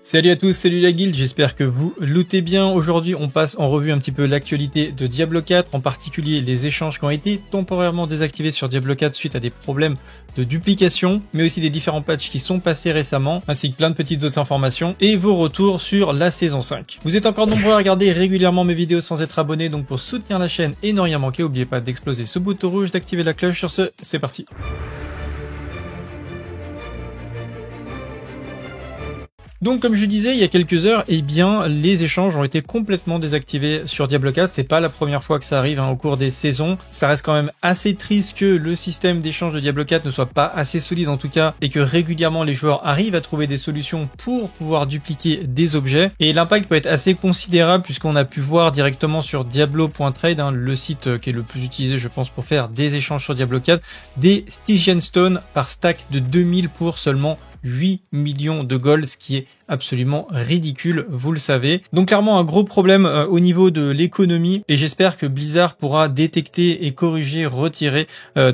Salut à tous, salut la guilde, j'espère que vous lootez bien. Aujourd'hui on passe en revue un petit peu l'actualité de Diablo 4, en particulier les échanges qui ont été temporairement désactivés sur Diablo 4 suite à des problèmes de duplication, mais aussi des différents patchs qui sont passés récemment, ainsi que plein de petites autres informations, et vos retours sur la saison 5. Vous êtes encore nombreux à regarder régulièrement mes vidéos sans être abonnés, donc pour soutenir la chaîne et ne rien manquer, n'oubliez pas d'exploser ce bouton rouge, d'activer la cloche. Sur ce, c'est parti. Donc comme je disais il y a quelques heures, eh bien les échanges ont été complètement désactivés sur Diablo 4. C'est pas la première fois que ça arrive au cours des saisons. Ça reste quand même assez triste que le système d'échange de Diablo 4 ne soit pas assez solide en tout cas, et que régulièrement les joueurs arrivent à trouver des solutions pour pouvoir dupliquer des objets. Et l'impact peut être assez considérable puisqu'on a pu voir directement sur Diablo.trade, le site qui est le plus utilisé je pense pour faire des échanges sur Diablo 4, des Stygian Stone par stack de 2000 pour seulement 8 millions de gold, ce qui est absolument ridicule, vous le savez. Donc clairement un gros problème au niveau de l'économie, et j'espère que Blizzard pourra détecter et corriger, retirer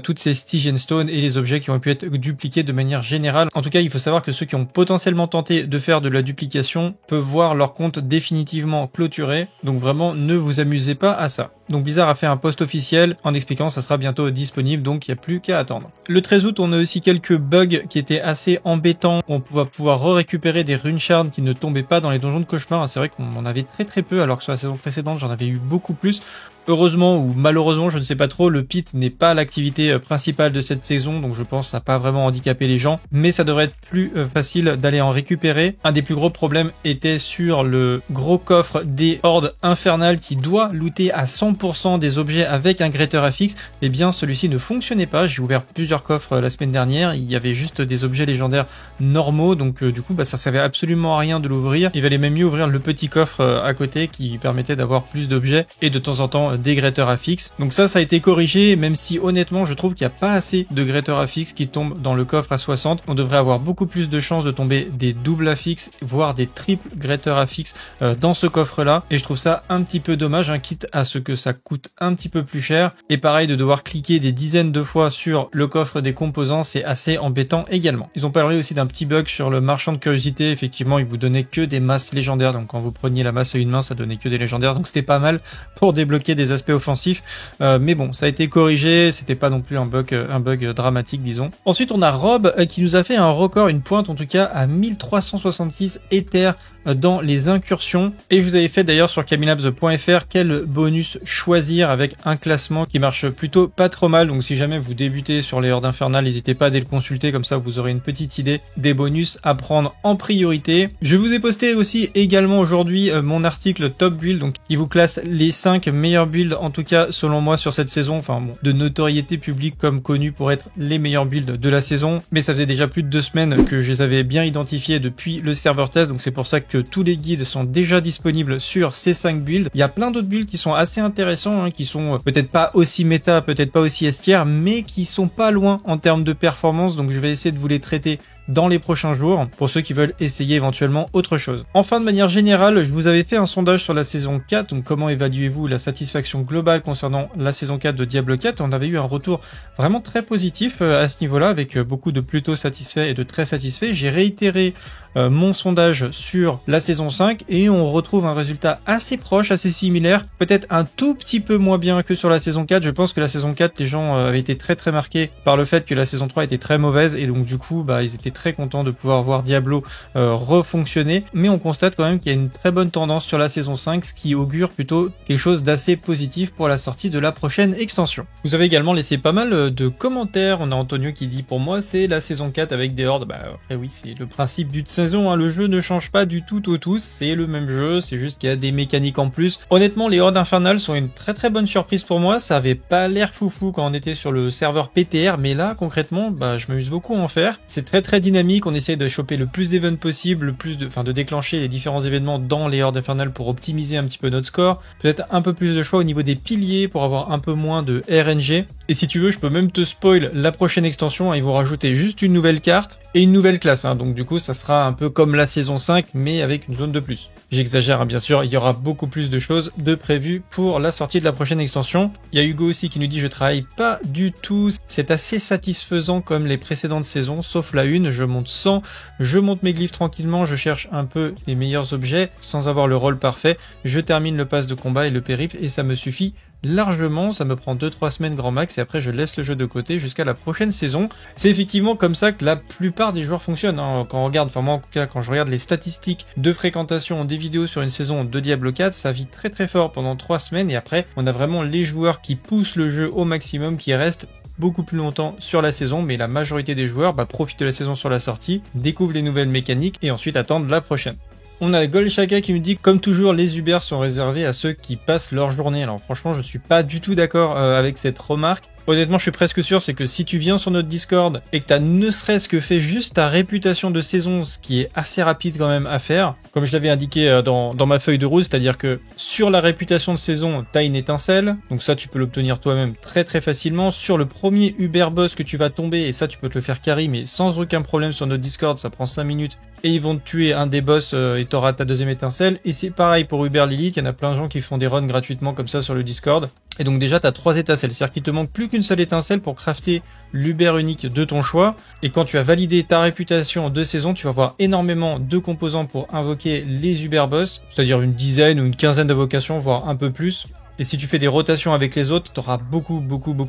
toutes ces Stygian Stone et les objets qui ont pu être dupliqués de manière générale. En tout cas, il faut savoir que ceux qui ont potentiellement tenté de faire de la duplication peuvent voir leur compte définitivement clôturé, donc vraiment ne vous amusez pas à ça. Donc Blizzard a fait un post officiel en expliquant que ça sera bientôt disponible, donc il n'y a plus qu'à attendre. Le 13 août, on a aussi quelques bugs qui étaient assez embêtants. On va pouvoir récupérer des rune shards qui ne tombaient pas dans les donjons de cauchemar. C'est vrai qu'on en avait très peu, alors que sur la saison précédente, j'en avais eu beaucoup plus. Heureusement ou malheureusement, je ne sais pas trop, le pit n'est pas l'activité principale de cette saison, donc je pense que ça n'a pas vraiment handicapé les gens, mais ça devrait être plus facile d'aller en récupérer. Un des plus gros problèmes était sur le gros coffre des hordes infernales qui doit looter à 100% des objets avec un Greater Affix. Eh bien celui-ci ne fonctionnait pas, j'ai ouvert plusieurs coffres la semaine dernière, il y avait juste des objets légendaires normaux, donc du coup ça servait absolument à rien de l'ouvrir. Il valait même mieux ouvrir le petit coffre à côté qui permettait d'avoir plus d'objets et de temps en temps des Greater Affix. Donc ça a été corrigé, même si honnêtement je trouve qu'il n'y a pas assez de Greater Affix qui tombent dans le coffre à 60. On devrait avoir beaucoup plus de chances de tomber des doubles affix, voire des triples Greater Affix dans ce coffre là, et je trouve ça un petit peu dommage, quitte à ce que ça coûte un petit peu plus cher, et pareil de devoir cliquer des dizaines de fois sur le coffre des composants, c'est assez embêtant également. Ils ont parlé aussi d'un petit bug sur le marchand de curiosité, effectivement il vous donnait que des masses légendaires, donc quand vous preniez la masse à une main ça donnait que des légendaires, donc c'était pas mal pour débloquer des aspects offensifs, mais bon ça a été corrigé, c'était pas non plus un bug dramatique disons. Ensuite on a Rob qui nous a fait un record, une pointe en tout cas à 1366 Ethers dans les incursions, et je vous avais fait d'ailleurs sur camilabs.fr quel bonus choisir avec un classement qui marche plutôt pas trop mal, donc si jamais vous débutez sur les hordes infernales, n'hésitez pas à aller le consulter, comme ça vous aurez une petite idée des bonus à prendre en priorité. Je vous ai posté aussi également aujourd'hui mon article Top Build, donc il vous classe les 5 meilleurs builds en tout cas selon moi sur cette saison, enfin bon, de notoriété publique comme connus pour être les meilleurs builds de la saison, mais ça faisait déjà plus de 2 semaines que je les avais bien identifiés depuis le serveur test, donc c'est pour ça que tous les guides sont déjà disponibles sur ces 5 builds. Il y a plein d'autres builds qui sont assez intéressants, qui sont peut-être pas aussi méta, peut-être pas aussi S tier, mais qui sont pas loin en termes de performance, donc je vais essayer de vous les traiter dans les prochains jours pour ceux qui veulent essayer éventuellement autre chose. Enfin, de manière générale, je vous avais fait un sondage sur la saison 4, donc comment évaluez-vous la satisfaction globale concernant la saison 4 de Diablo 4. On avait eu un retour vraiment très positif à ce niveau-là, avec beaucoup de plutôt satisfaits et de très satisfaits. J'ai réitéré mon sondage sur la saison 5 et on retrouve un résultat assez proche, assez similaire, peut-être un tout petit peu moins bien que sur la saison 4. Je pense que la saison 4, les gens avaient été très marqués par le fait que la saison 3 était très mauvaise, et donc du coup ils étaient très content de pouvoir voir Diablo refonctionner, mais on constate quand même qu'il y a une très bonne tendance sur la saison 5, ce qui augure plutôt quelque chose d'assez positif pour la sortie de la prochaine extension. Vous avez également laissé pas mal de commentaires. On a Antonio qui dit: pour moi c'est la saison 4 avec des hordes. Après oui, c'est le principe d'une saison, le jeu ne change pas du tout au tout, c'est le même jeu, c'est juste qu'il y a des mécaniques en plus. Honnêtement, les hordes infernales sont une très bonne surprise pour moi. Ça avait pas l'air foufou quand on était sur le serveur PTR, mais là concrètement je m'amuse beaucoup à en faire. C'est très dynamique, on essaye de choper le plus d'événements possible, de déclencher les différents événements dans les hordes infernales pour optimiser un petit peu notre score, peut-être un peu plus de choix au niveau des piliers pour avoir un peu moins de RNG, et si tu veux je peux même te spoil la prochaine extension, ils vont rajouter juste une nouvelle carte et une nouvelle classe, donc du coup ça sera un peu comme la saison 5 mais avec une zone de plus. J'exagère bien sûr, il y aura beaucoup plus de choses de prévues pour la sortie de la prochaine extension. Il y a Hugo aussi qui nous dit: je travaille pas du tout, c'est assez satisfaisant comme les précédentes saisons, sauf la 1, je monte 100, je monte mes glyphes tranquillement, je cherche un peu les meilleurs objets sans avoir le rôle parfait, je termine le pass de combat et le périple et ça me suffit largement, ça me prend 2-3 semaines grand max et après je laisse le jeu de côté jusqu'à la prochaine saison. C'est effectivement comme ça que la plupart des joueurs fonctionnent, hein. Quand on regarde, enfin moi en tout cas quand je regarde les statistiques de fréquentation des vidéos sur une saison de Diablo 4, ça vit très très fort pendant 3 semaines et après on a vraiment les joueurs qui poussent le jeu au maximum, qui restent beaucoup plus longtemps sur la saison, mais la majorité des joueurs profitent de la saison sur la sortie, découvrent les nouvelles mécaniques et ensuite attendent la prochaine. On a Golshaka qui nous dit, comme toujours, les Uber sont réservés à ceux qui passent leur journée. Alors franchement, je suis pas du tout d'accord avec cette remarque. Honnêtement, je suis presque sûr, c'est que si tu viens sur notre Discord et que t'as ne serait-ce que fait juste ta réputation de saison, ce qui est assez rapide quand même à faire, comme je l'avais indiqué dans ma feuille de route, c'est-à-dire que sur la réputation de saison, t'as une étincelle, donc ça tu peux l'obtenir toi-même très très facilement. Sur le premier Uber Boss que tu vas tomber, et ça tu peux te le faire carry, mais sans aucun problème sur notre Discord, ça prend 5 minutes, et ils vont te tuer un des boss et t'auras ta deuxième étincelle. Et c'est pareil pour Uber Lilith, il y en a plein de gens qui font des runs gratuitement comme ça sur le Discord. Et donc déjà t'as 3 étincelles, c'est-à-dire qu'il te manque plus qu'une seule étincelle pour crafter l'Uber unique de ton choix. Et quand tu as validé ta réputation de saison, tu vas avoir énormément de composants pour invoquer les Uber Boss, c'est-à-dire une dizaine ou une quinzaine d'invocations, voire un peu plus. Et si tu fais des rotations avec les autres, tu auras beaucoup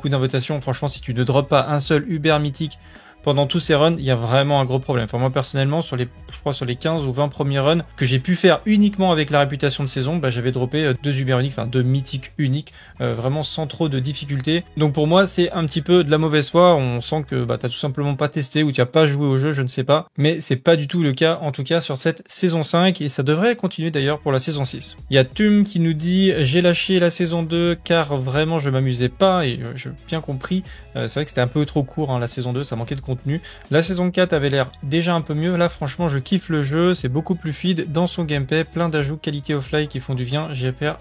d'invocations. Franchement, si tu ne drops pas un seul Uber mythique pendant tous ces runs, il y a vraiment un gros problème. Enfin, moi personnellement, sur les 15 ou 20 premiers runs que j'ai pu faire uniquement avec la réputation de saison, j'avais droppé 2 Uber uniques, enfin 2 mythiques uniques, vraiment sans trop de difficultés. Donc pour moi, c'est un petit peu de la mauvaise foi. On sent que t'as tout simplement pas testé ou tu n'as pas joué au jeu, je ne sais pas. Mais c'est pas du tout le cas, en tout cas sur cette saison 5, et ça devrait continuer d'ailleurs pour la saison 6. Il y a Tum qui nous dit « J'ai lâché la saison 2 car vraiment je m'amusais pas » et j'ai bien compris. C'est vrai que c'était un peu trop court, hein, la saison 2, ça manquait de contenu. La saison 4 avait l'air déjà un peu mieux. Là, franchement, je kiffe le jeu. C'est beaucoup plus fluide dans son gameplay. Plein d'ajouts qualité offline qui font du bien.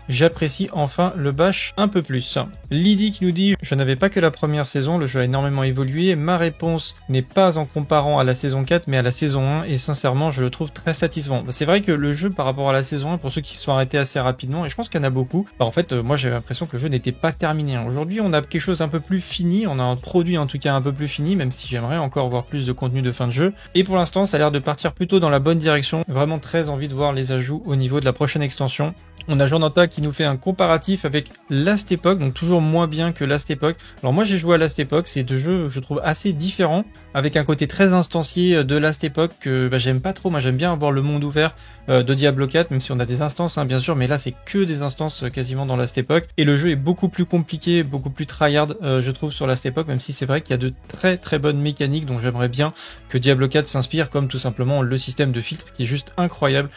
J'apprécie enfin le bash un peu plus. Lydie qui nous dit « Je n'avais pas que la première saison. Le jeu a énormément évolué. Ma réponse n'est pas en comparant à la saison 4, mais à la saison 1. Et sincèrement, je le trouve très satisfaisant. » C'est vrai que le jeu, par rapport à la saison 1, pour ceux qui se sont arrêtés assez rapidement, et je pense qu'il y en a beaucoup, en fait, moi, j'avais l'impression que le jeu n'était pas terminé. Aujourd'hui, on a quelque chose un peu plus fini. On a un produit, en tout cas, un peu plus fini, même si j'aimerais encore voir plus de contenu de fin de jeu. Et pour l'instant, ça a l'air de partir plutôt dans la bonne direction. Vraiment très envie de voir les ajouts au niveau de la prochaine extension. On a Jornanta qui nous fait un comparatif avec Last Epoch, donc toujours moins bien que Last Epoch. Alors moi j'ai joué à Last Epoch, c'est deux jeux je trouve assez différents, avec un côté très instancié de Last Epoch que j'aime pas trop. Moi j'aime bien avoir le monde ouvert de Diablo 4, même si on a des instances bien sûr, mais là c'est que des instances quasiment dans Last Epoch. Et le jeu est beaucoup plus compliqué, beaucoup plus tryhard je trouve sur Last Epoch, même si c'est vrai qu'il y a de très bonnes mécaniques dont j'aimerais bien que Diablo 4 s'inspire, comme tout simplement le système de filtre qui est juste incroyable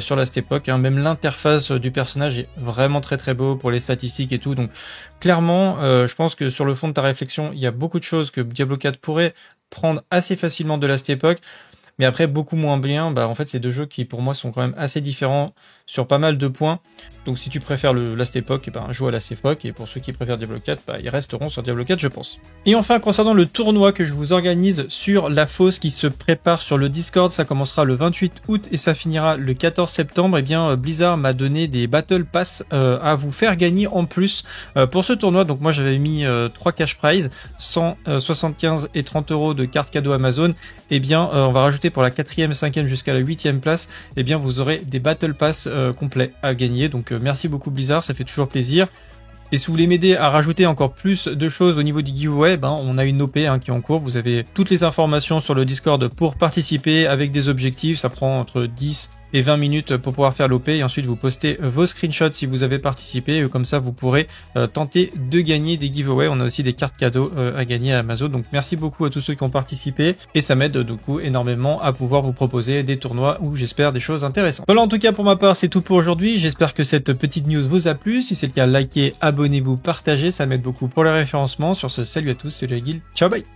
sur Last Epoch, hein. Même l'interface du personnage est vraiment très beau pour les statistiques et tout, donc clairement je pense que sur le fond de ta réflexion il y a beaucoup de choses que Diablo 4 pourrait prendre assez facilement de Last Epoch, mais après beaucoup moins bien. En fait c'est deux jeux qui pour moi sont quand même assez différents sur pas mal de points. Donc si tu préfères le Last Epoch, joue à Last Epoch, et pour ceux qui préfèrent Diablo 4, ils resteront sur Diablo 4 je pense. Et enfin concernant le tournoi que je vous organise sur la fosse qui se prépare sur le Discord, ça commencera le 28 août et ça finira le 14 septembre, et bien Blizzard m'a donné des Battle Pass à vous faire gagner en plus pour ce tournoi. Donc moi j'avais mis 3 cash prize, 175 et 30 euros de cartes cadeaux Amazon, et bien on va rajouter pour la 4e, 5e jusqu'à la 8e place, et bien vous aurez des Battle Pass complets à gagner. Donc merci beaucoup Blizzard, ça fait toujours plaisir. Et si vous voulez m'aider à rajouter encore plus de choses au niveau du giveaway, on a une OP qui est en cours. Vous avez toutes les informations sur le Discord pour participer avec des objectifs. Ça prend entre 10 et 20 minutes pour pouvoir faire l'OP, et ensuite vous postez vos screenshots si vous avez participé, comme ça vous pourrez tenter de gagner des giveaways. On a aussi des cartes cadeaux à gagner à Amazon, donc merci beaucoup à tous ceux qui ont participé, et ça m'aide du coup énormément à pouvoir vous proposer des tournois où j'espère des choses intéressantes. Voilà, en tout cas pour ma part c'est tout pour aujourd'hui. J'espère que cette petite news vous a plu. Si c'est le cas, likez, abonnez-vous, partagez, ça m'aide beaucoup pour le référencement. Sur ce, salut à tous, c'est le Guil, ciao bye.